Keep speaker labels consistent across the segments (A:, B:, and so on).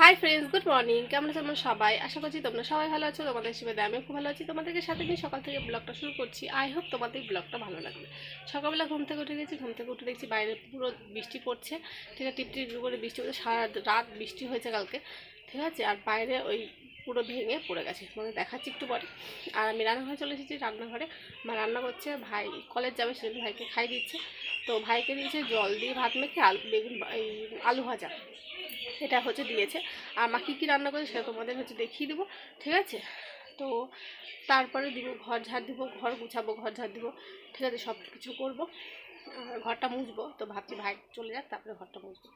A: Hi friends, good morning. কেমন আছো তোমরা সবাই? আশা করছি তোমরা সবাই ভালো আছো। তোমাদের হিসেবে আমি খুব ভালো আছি। তোমাদেরকে সাথে নিয়ে সকাল থেকে ব্লগটা শুরু করছি। আই হোপ তোমাদের ব্লগটা ভালো লাগবে। সকালবেলা ঘুম থেকে উঠে গেছি। ঘুম থেকে উঠে দেখছি বাইরে পুরো বৃষ্টি পড়ছে। ঠিক আছে, টিপটিপ করে বৃষ্টি পড়ছে। সারা রাত বৃষ্টি হয়েছে কালকে। ঠিক আছে, আর বাইরে ওই পুরো ভেঙে পড়ে গেছে। তোমাকে দেখাচ্ছি একটু পরে। আর আমি রান্নাঘরে চলে এসেছি। রান্নাঘরে মা রান্না করছে। ভাই কলেজ যাবে, সেজন্য ভাইকে খাই দিচ্ছে। তো ভাইকে দিয়েছে জল দিয়ে ভাত মেখে আলু বেগুন আলু ভাজা, এটা হচ্ছে দিয়েছে। আর মা কী কী রান্না করেছে সেটা তোমাদের হচ্ছে দেখিয়ে দেবো। ঠিক আছে, তো তারপরে দিব ঘর ঝাড় দিব, ঘর গুছাবো, ঘর ঝাড় দিব। ঠিক আছে, সব কিছু করবো। আর ঘরটা মুছবো। তো ভাবছি ভাই চলে যাক, তারপরে ঘরটা মুছবো।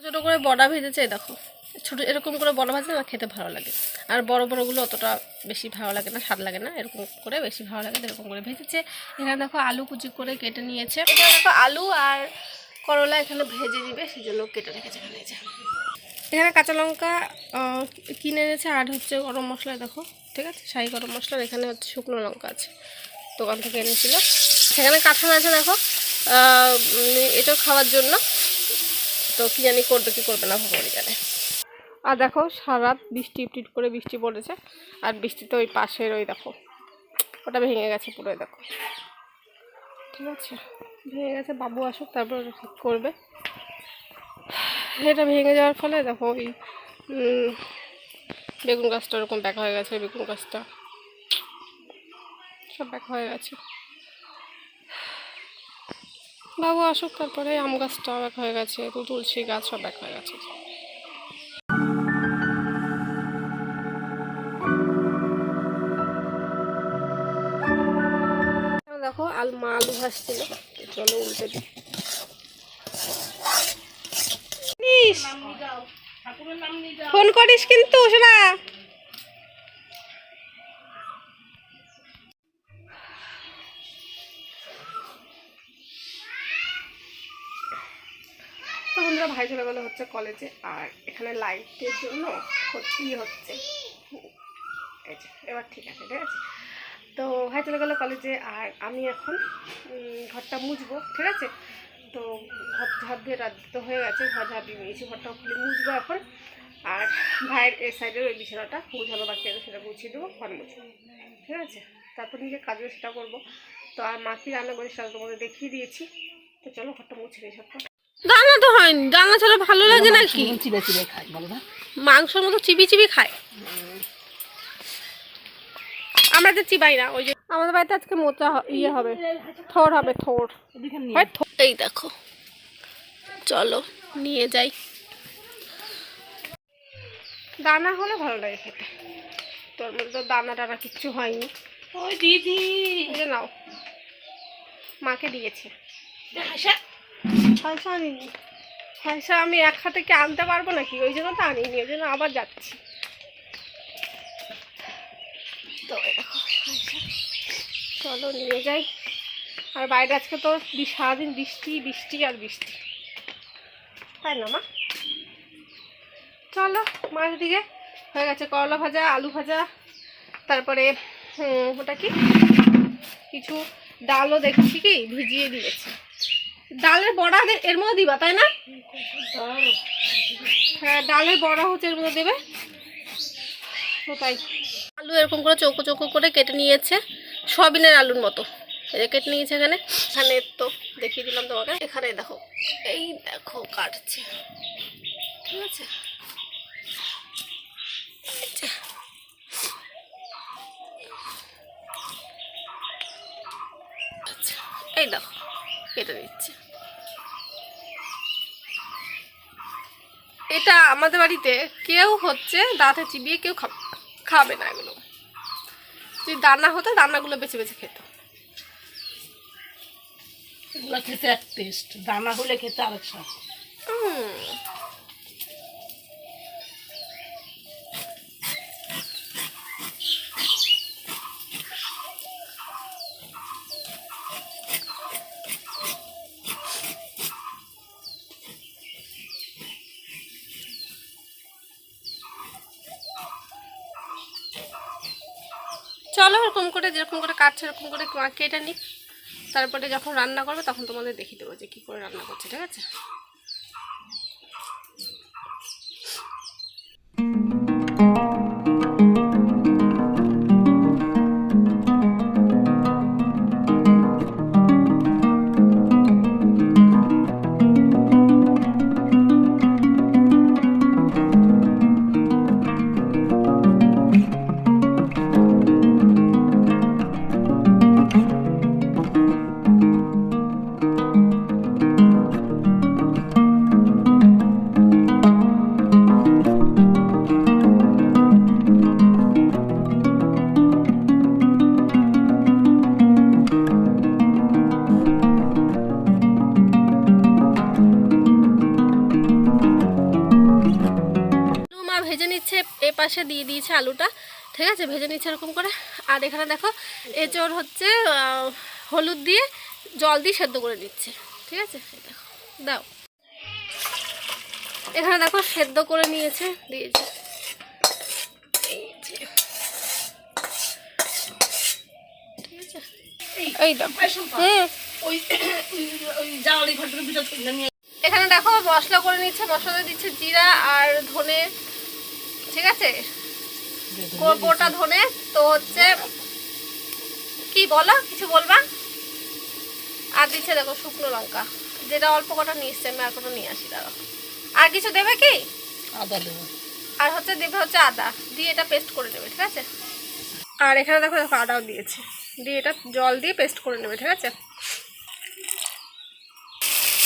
A: ছোটো করে বড়া ভেজেছে, দেখো। ছোটো এরকম করে বড়া ভাজলে না খেতে ভালো লাগে। আর বড় বড়গুলো অতটা বেশি ভালো লাগে না, স্বাদ লাগে না। এরকম করে বেশি ভালো লাগে, এরকম করে ভেজেছে। এখানে দেখো আলু কুচি করে কেটে নিয়েছে। এখানে দেখো আলু আর করলা এখানে ভেজে দিবে, সেই জন্য কেটে রেখেছে। এখানে কাঁচা লঙ্কা কিনে এনেছে। আর হচ্ছে গরম মশলা, দেখো। ঠিক আছে, শাহি গরম মশলা। এখানে হচ্ছে শুকনো লঙ্কা আছে, দোকান থেকে এনেছিল। সেখানে কাঁঠাল আছে, দেখো। এটাও খাওয়ার জন্য। তো কি জানি করবে কি করবে না, ভগবানই জানে। আর দেখো সারা বৃষ্টি টিপ করে বৃষ্টি পড়েছে। আর বৃষ্টিতে ওই পাশের ওই দেখো ওটা ভেঙে গেছে পুরো, দেখো। ঠিক আছে, ভেঙে গেছে। বাবু আসুক তারপর ঠিক করবে। এটা ভেঙে যাওয়ার ফলে দেখো ওই বেগুন গাছটা ওরকম ব্যাক হয়ে গেছে। বেগুন গাছটা সব ব্যাক হয়ে গেছে। বাবু আসুক তারপরে। আম গাছটা ব্যাক হয়ে গেছে, তো তুলসী গাছ সব ব্যাক হয়ে গেছে। দেখো মা আলু ভাজছিল, চলো উল্টে দিই। ফোন করিস কিন্তু শোনা। তো বন্ধুরা, ভাই চলে গেলো হচ্ছে কলেজে। আর এখানে লাইটের জন্য ক্ষতি হচ্ছে। এই যে এবার ঠিক আছে, ঠিক আছে। তো ভাই চলে গেলো কলেজে। আর আমি এখন ঘরটা মুছবো। ঠিক আছে, তো ঘর ঝাড় দিয়ে রাত তো হয়ে গেছে। ঘর ঝাড় দিয়ে নিয়েছি, ঘরটা খুলে মুছবো এখন। আর ভাইয়ের এই সাইডের ওই বিছানাটা গুছানো বাকি আছে, সেটা গুছিয়ে দেবো, ঘর মুছবো। ঠিক আছে, তারপর নিজের কাজে সেটা করবো। তো আর মা কি রান্না করি সেটা তোমাদের দেখিয়ে দিয়েছি। তো চলো ঘরটা মুছে দিই সবটা। ডালনা তো হয়নি, ডালনা ছাড়া ভালো লাগে নাকি?
B: চিবে চিবে খাই, বলো না?
A: মাংসের মতো চিবি চিবি খায়। আমরা তো চিবাই না। ওই যে আমাদের বাড়িতে আজকে মোচা ইয়ে হবে, থোর হবে, থোর। এই দেখো, চলো নিয়ে যাই। দানা হলে ভালো লাগে খেতে। তোর মধ্যে তো দানা টানা কিচ্ছু হয়নি।
B: ওই দিদি
A: নাও, মাকে দিয়েছে। পয়সা আনিনি। পয়সা আমি এক হাতে কি আনতে পারবো নাকি? ওই জন্য তো আনিনি, ওই জন্য আবার যাচ্ছি। তো দেখো চলো নিয়ে যাই। আর বাইরে আজকে তো সারাদিন বৃষ্টি বৃষ্টি আর বৃষ্টি, তাই না মা? চলো মাছ দিকে হয়ে গেছে। করলা ভাজা, আলু ভাজা, তারপরে ওটা কি কিছু ডালও দেখছি কি ভিজিয়ে দিয়েছে। ডালের বড়া এর মধ্যে দিবা, তাই না? হ্যাঁ, ডালের বড়া হচ্ছে এর মধ্যে দেবে। তো তাই আলু এরকম করে চৌকো চৌকো করে কেটে নিয়েছে, সয়াবিনের আলুর মতো কেটে নিয়েছে। এখানে এখানে তো দেখিয়ে দিলাম তোমাকে। এখানে দেখো, এই দেখো কাটছে। ঠিক আছে, এই দেখো কেটে দিচ্ছে। এটা আমাদের বাড়িতে কেউ হচ্ছে দাঁতে চিবিয়ে কেউ খাবে না। এগুলো যদি দানা হতো, দানাগুলো বেছে বেছে খেত।
B: এগুলো খেতে এক টেস্ট, দানা হলে খেতে আরেক স্বাদ।
A: চলো এরকম করে যেরকম করে কাটছে এরকম করে কেটে নিই, তারপরে যখন রান্না করবে তখন তোমাদের দেখিয়ে দেবো যে কী করে রান্না করছে, ঠিক আছে? ভেজে নিচ্ছে, এ পাশে দিয়ে দিয়েছে আলুটা, ঠিক আছে? ভেজে নিচ্ছে এরকম করে। আর এখানে দেখো এঁচড় হচ্ছে হলুদ দিয়ে জল দিয়ে সেদ্ধ করে নিচ্ছে, ঠিক আছে? দেখো দাও, এখানে দেখো সেদ্ধ করে নিয়েছে, দিয়েছে ঠিক আছে? এই দাও। এখানে দেখো মশলা করে নিচ্ছে, মশলা দিচ্ছে জিরা আর ধনে, ঠিক আছে? গোটা ধনে। তো হচ্ছে কি বলো, কিছু বলবা? আর দিচ্ছে দেখো শুকনো লঙ্কা, যেটা অল্প কটা নিয়ে এসছে, আমি আর কোনো নিয়ে আসি। দাঁড়াও, আর কিছু দেবে কি?
B: আদা দেবো,
A: আর হচ্ছে দেবে হচ্ছে আদা, দিয়ে এটা পেস্ট করে নেবে, ঠিক আছে? আর এখানে দেখো দেখো আদাও দিয়েছে, দিয়ে এটা জল দিয়ে পেস্ট করে নেবে, ঠিক আছে?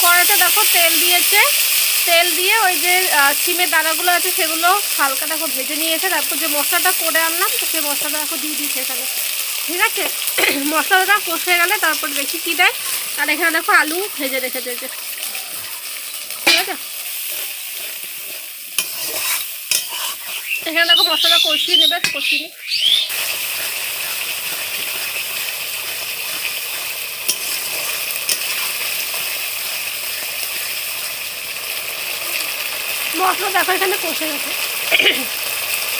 A: কড়াইতে দেখো তেল দিয়েছে, তেল দিয়ে ওই যে সিমের দানাগুলো আছে সেগুলো হালকা দেখো ভেজে নিয়েছে। তারপর যে মশলাটা করে আনলাম, তো সেই মশলাটা দেখো দিয়ে দিয়েছে এখানে, ঠিক আছে? মশলাটা কষে গেলে তারপর দেখি কী দেয়। আর এখানে দেখো আলু ভেজে রেখেছে, ঠিক আছে? এখানে দেখো মশলা কষিয়ে নেবে, কষিয়ে মশলা দেখো এখানে কষে গেছে,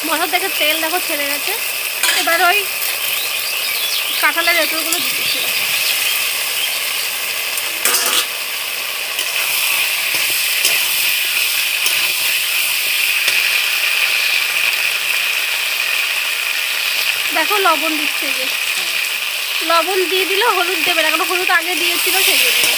A: মশলা থেকে তেল দেখো ছেড়ে গেছে। এবার ওই কাঁঠালের এঁচড়গুলো দিচ্ছি, দেখো লবণ দিচ্ছে, যে লবণ দিয়ে দিলে হলুদ দেবে না, কারণ হলুদ আগে দিয়েছিল সেই জন্য।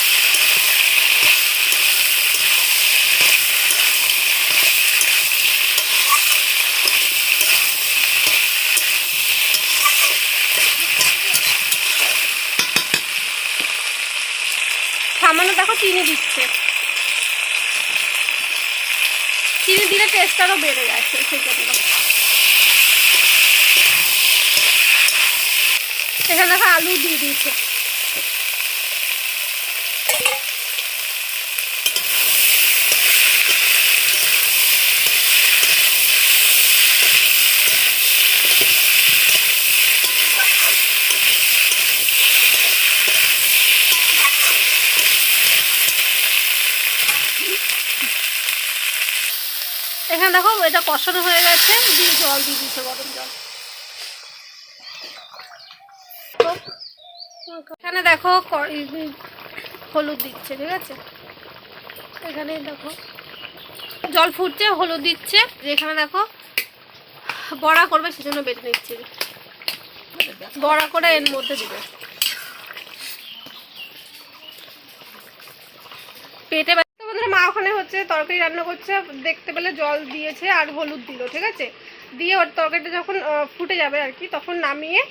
A: সামান্য দেখো চিনি দিচ্ছে, চিনি দিলে টেস্ট আরও বেড়ে যাচ্ছে সেই জন্য। এখানে দেখো আলু দিয়ে দিয়েছে, এখানে দেখো এটা কষানো হয়ে গেছে, দিয়ে জল দিয়ে দিচ্ছে, গরম জল। এখানে দেখো হলুদ দিচ্ছে, ঠিক আছে? এখানে দেখো জল ফুটছে, হলুদ দিচ্ছে। এখানে দেখো বড়া করবে সেজন্য বেটে নিচ্ছে, বড়া করে এর মধ্যে দিবে। পেটে বন্ধুরা মা ওখানে হচ্ছে তরকারি রান্না করছে, দেখতে পেলে জল দিয়েছে আর হলুদ দিল, ঠিক আছে? দিয়ে ওর তরকারিটা যখন ফুটে যাবে আর কি, তখন নামিয়ে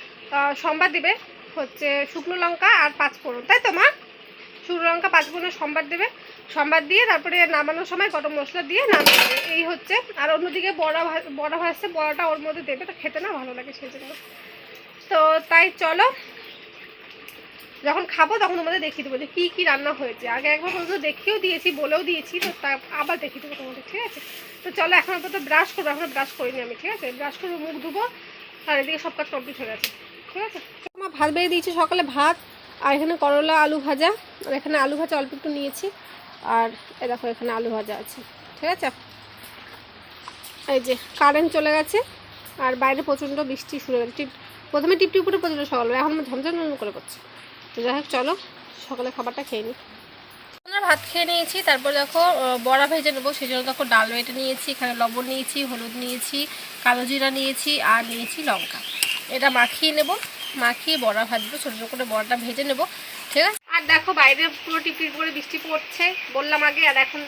A: সম্বাদ দিবে হচ্ছে শুকনো লঙ্কা আর পাঁচফোড়ন, তাই তো মা? শুকনো লঙ্কা পাঁচফোড়ন সম্বাদ দেবে, সম্বাদ দিয়ে তারপরে নামানোর সময় গরম মশলা দিয়ে নামিয়ে দেবে, এই হচ্ছে। আর অন্যদিকে বড়া ভাজছে, বড়াটা ওর মধ্যে দেবে, তো খেতে না ভালো লাগে সেই জন্য। তো তাই চলো যখন খাবো তখন তোমাদের দেখিয়ে দেবো যে কী কী রান্না হয়েছে। আগে একবার পর্যন্ত দেখিয়েও দিয়েছি, বলেও দিয়েছি, তো তা আবার দেখিয়ে দেবো তোমাদের, ঠিক আছে? তো চলো এখন তো ব্রাশ করবো, এখন ব্রাশ করিনি আমি, ঠিক আছে? ব্রাশ করবো, মুখ ধুবো, আর এদিকে সব কাজ কমপ্লিট হয়ে গেছে, ঠিক আছে? আমার ভাত বেড়ে দিয়েছি সকালে, ভাত, আর এখানে করলা আলু ভাজা, আর এখানে আলু ভাজা অল্প একটু নিয়েছি, আর এ দেখো এখানে আলু ভাজা আছে, ঠিক আছে? এই যে কারেন্ট চলে গেছে, আর বাইরে প্রচণ্ড বৃষ্টি শুরু হয়ে গেছে, প্রথমে টিপটিপ করে পড়ছিল সকালবেলা, এখন ঝমঝম করে পড়ছে। তো যাই হোক চলো সকালে খাবারটা খেয়ে নিই। আমরা ভাত খেয়ে নিয়েছি, তারপর দেখো বড়া ভেজে নেবো, সেই জন্য দেখো ডাল বেটে নিয়েছি, এখানে লবণ নিয়েছি, হলুদ নিয়েছি, কালো জিরা নিয়েছি, আর নিয়েছি লঙ্কা। এটা মাখিয়ে নেব, মাখিয়ে বড়া ভাজবো, ছোটো ছোটো করে বড়াটা ভেজে নেবো, ঠিক আছে। আর দেখো বাইরে পুরো টিপটিপ করে বৃষ্টি পড়ছে বললাম আগে। আর এখন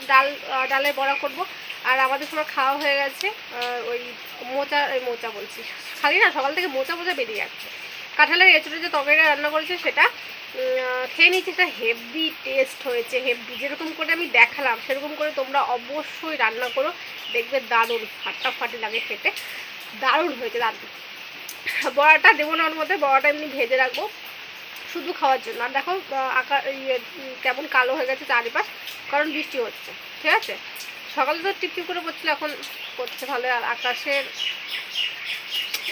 A: ডালে বড়া করব। আর আমাদের সময় খাওয়া হয়ে গেছে, ওই মোচা বলছি, খালি না সকাল থেকে মোচা বেরিয়ে যাচ্ছে। কাঁঠালের এঁচড়ে যে তরকারিটা রান্না করেছে সেটা খেয়ে নিচ্ছি, সেটা হেভি টেস্ট হয়েছে, হেভি। যেরকম করে আমি দেখালাম সেরকম করে তোমরা অবশ্যই রান্না করো, দেখবে দারুণ ফাটাফাটি লাগে খেতে, দারুণ হয়েছে দারুণ। বড়াটা দেবো না ওর মধ্যে, বড়াটা এমনি ভেজে রাখবো শুধু খাওয়ার জন্য। আর দেখো কেমন কালো হয়ে গেছে চারিপাশ, কারণ বৃষ্টি হচ্ছে, ঠিক আছে। সকালে তো টিপটিপ করে পড়ছিল, এখন পড়ছে ভালো। আর আকাশের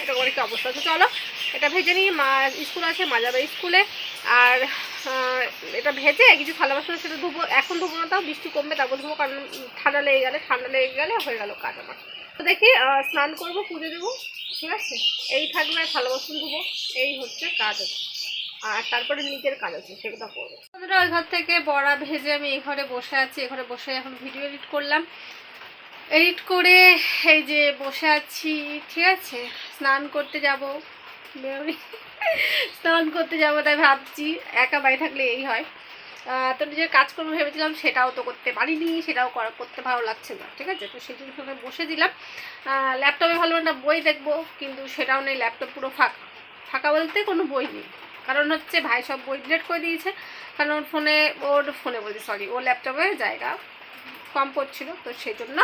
A: এটা করে কি অবস্থা আছে। চলো এটা ভেজে নিই, মা স্কুল আছে, মা যাবে স্কুলে। আর এটা ভেজে কিছু থালা বাসন সেটা ধুবো, এখন ধুবো না, তাও বৃষ্টি কমবে তারপর ধুবো, কারণ ঠান্ডা লেগে গেলে হয়ে গেল কাজ আমার। তো দেখি স্নান করবো, পুজো দেবো, ঠিক আছে। এই থাকবে, থালা বাসন ধুবো, এই হচ্ছে কাজ আছে। আর তারপরে নিজের কাজ আছে, সেগুলো করবো। ওই ঘর থেকে বড়া ভেজে আমি এই ঘরে বসে আছি, এখানে বসে এখন ভিডিও এডিট করলাম, এডিট করে এই যে বসে আছি, ঠিক আছে। স্নান করতে যাব, স্নান করতে যাবো, তাই ভাবছি একা বাড়ি থাকলে এই হয়। তো নিজের কাজ করবো ভেবেছিলাম, সেটাও তো করতে পারিনি, সেটাও করতে ভালো লাগছে না, ঠিক আছে। তো সেই জন্য বসে দিলাম। ল্যাপটপে ভালো একটা বই দেখবো, কিন্তু সেটাও নেই, ল্যাপটপ পুরো ফাঁকা। ফাঁকা বলতে কোনো বই নেই, কারণ হচ্ছে ভাই সব বই ডিলিট করে দিয়েছে, কারণ ওর ফোনে বলছি সরি, ওর ল্যাপটপে জায়গা কম পড়ছিল, তো সেই জন্য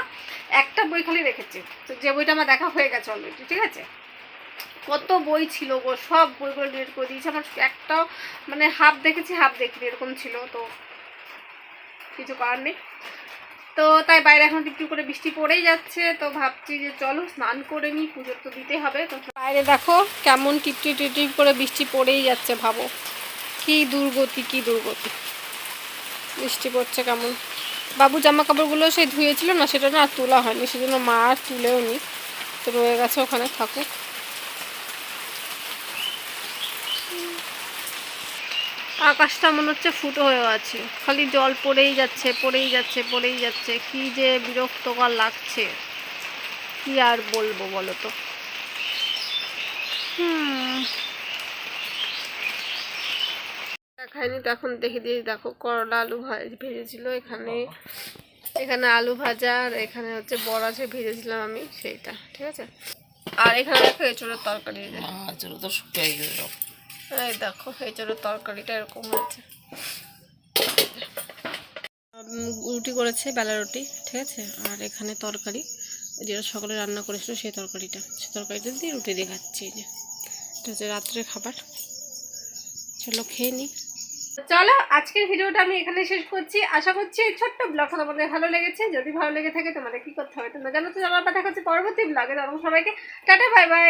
A: একটা বই খালি রেখেছে। তো যে বইটা আমার দেখা হয়ে গেছে অলরেডি, ঠিক আছে। কত বই ছিল গো, সব বইগুলো ডিলিট করে দিয়েছে। আমার একটাও মানে হাফ দেখেছি হাফ দেখিনি এরকম ছিল, তো কিছু করার নেই। তো তাই বাইরে এখন একটু করে বৃষ্টি পড়েই যাচ্ছে, তো ভাবছি যে চলো স্নান করে নিই, পুজো তো দিতে হবে। তো বাইরে দেখো কেমন টিপটিপ করে বৃষ্টি পড়েই যাচ্ছে, ভাবো কি দুর্গতি, কি দুর্গতি, বৃষ্টি পড়ছে কেমন। বাবু জামা কাপড়গুলো সেই ধুয়েছিল না, সেটা না আর তোলা হয়নি, সেজন্য মা আর তুলেও নি, তো রয়ে গেছে ওখানে থাকুক। আকাশটা মনে হচ্ছে ফুটো হয়ে আছে, খালি জল পড়েই যাচ্ছে, কি যে বিরক্তকর লাগছে, কি আর বলবো বলো তো। দেখায়নি তো, এখন দেখে দিয়ে দেখো করলা আলু ভেজেছিল, এখানে আলু ভাজা, আর এখানে হচ্ছে বড়া যে ভেজেছিলাম আমি সেইটা, ঠিক আছে। আর এখানে দেখো এঁচড়ের তরকারি, এই দেখো এঁচড়ের তরকারিটা এরকম হয়েছে। রুটি করেছে, বেলা রুটি, ঠিক আছে। আর এখানে তরকারি, যেটা সকালে রান্না করেছিল সেই তরকারিটা দিয়ে রুটি দিয়ে খাচ্ছি। এই যে এটা হচ্ছে রাত্রের খাবার, চলো খেয়ে নিই। চলো আজকের ভিডিওটা আমি এখানে শেষ করছি। আশা করছি এই ছোট্ট ব্লগটা তোমাদের ভালো লেগেছে। যদি ভালো লেগে থাকে তোমাদের কি করতে হবে তোমরা জানো, তো জানার পর দেখা হচ্ছে পরবর্তী ব্লগে। তখন সবাইকে টাটা বাই বাই।